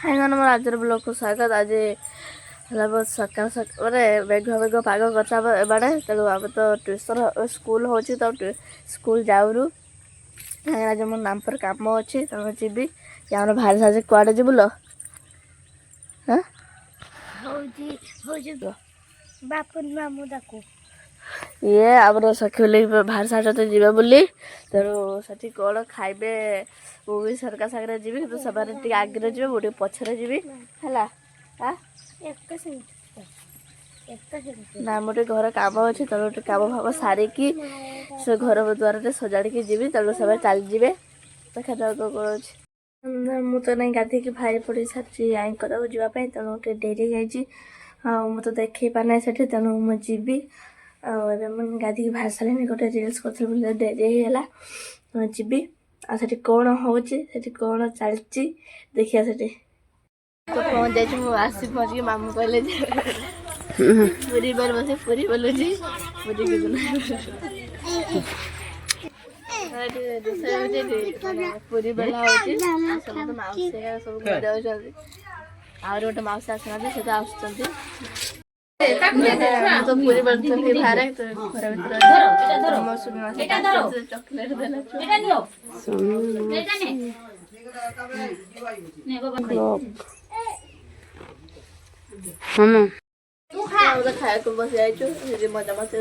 हाय मैंने मोर आज ब्लॉग को स्वागत। आज है बहुत सकाल मैंने मेघुआ मेघुआ पाग करता बाड़े तेणु आम तो ट्यूशन स्कूल हो स्कूल जाऊनु कहीं आज मोर नाम पर कम अच्छी तेणु जी यार भाई साजे कुआड़े जी बुल हाँ बापुन मामू दाकू ये आम सखी बोले भाई साजे जीवे बोली तेणु से कौन खाइबे मु भी सरकार सागर जी कि से आगे जी मुझे पछरे जी है ना मोटे घर कम अच्छे तेणु गोटे कम भाव सारिकी से घर द्वार सजाड़ी जी तेणु सब चल जाए देखा जाओ कौन अच्छे मु तो नहीं गाधी की भाई पड़ी सारी आई करवाक जावाई तेणु गोटे डेरी जाइए मुझे देखे पाना से तेणु मुझे जी गाधी की बाहर सारे गोटे रिल्स कर डेरी होगा जी आठ कौन हो कौन चलती देखिए से तो पहुँच जाइए आसी पहुँच के मामू कहले पूरी बार बस पूरी बोलूँ पूरी पूरी बेला हो मौसी सब जाऊँ आउर गोटे मौसी आसना से आस तो पूरी बर्तन बाहर घर भर चॉकलेट खाया बस जाइए मजा मस्ती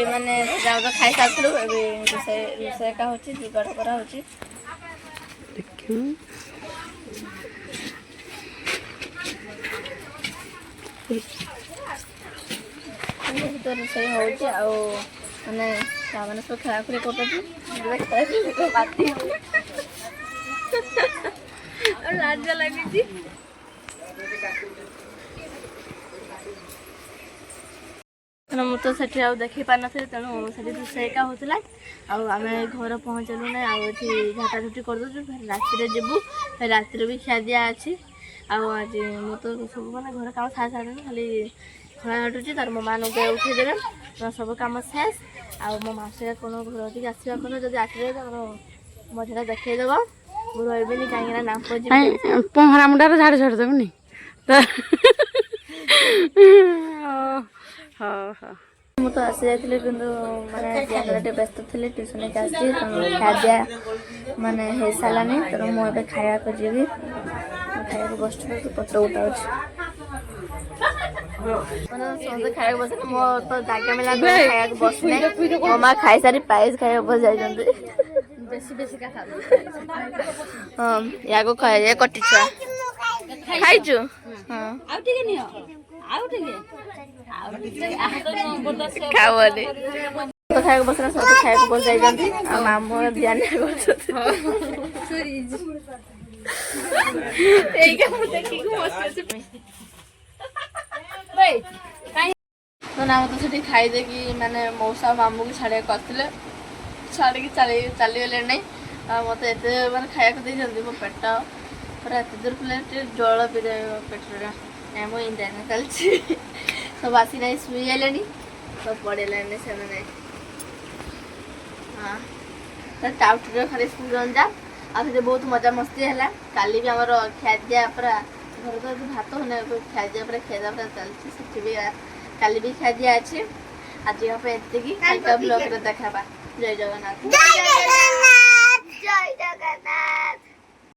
माने खाई सारू रोषे का हो जुगाड़ करा हो रोषे हो मैंने मैंने सब खेला खुरी कर लाज लगी मु तो से देखी पार ना तेणु से रोषे का होता आम घर पहुँचलु ना आठी झाटाझुटी करदे फिर राति जीवु फिर राति भी खिया दिया अच्छी आज मु तो सब मैंने घर कम सारी सारे खाली खड़ा हटुची तार मो मान उठेदेवे सब कम शेष मो मौसी कौन घर टी आसवा कौन जब आसे मजा देखईदेव मु रही कहीं नाम पहरा मुंडा झाड़ छाड़ देवनी मु तो आसी जाइए कि मैंने व्यस्त थी ट्यूशन के आसी खाद्या माने हो सारानी तेणु मुझे खाया जी खाया बस पत्र उठा मैंने खाया बस मो तो जगह मिला खाया बस मो माँ खाई सारी प्राइज खाया बस जाइए हाँ या खाए कटी छुआ खाइचु खाओ तो खाया बस सब खाया बस जाइए मामू ध्यान तो ना तो से खाईदे कि माने मौसा मामू को छाड़ करते छाड़ी चलीगले नहीं मत एत मैंने खाया दे मो पेट पूरा एत दूर पे जल पी पेट मो इंडियन चलती सब आसी ना शुईले सब पड़े से हाँ टाउटर खाली स्कूल जा आगे बहुत मजा मस्ती है काली भी आमर खाद्या पूरा घर तो भात होने खाद्या पूरा खाद्या पूरा चलती से भी काली भी खाद्या अच्छे आज ब्लॉग देखा जय जगन्नाथ जय जगन्नाथ जय जगन्नाथ।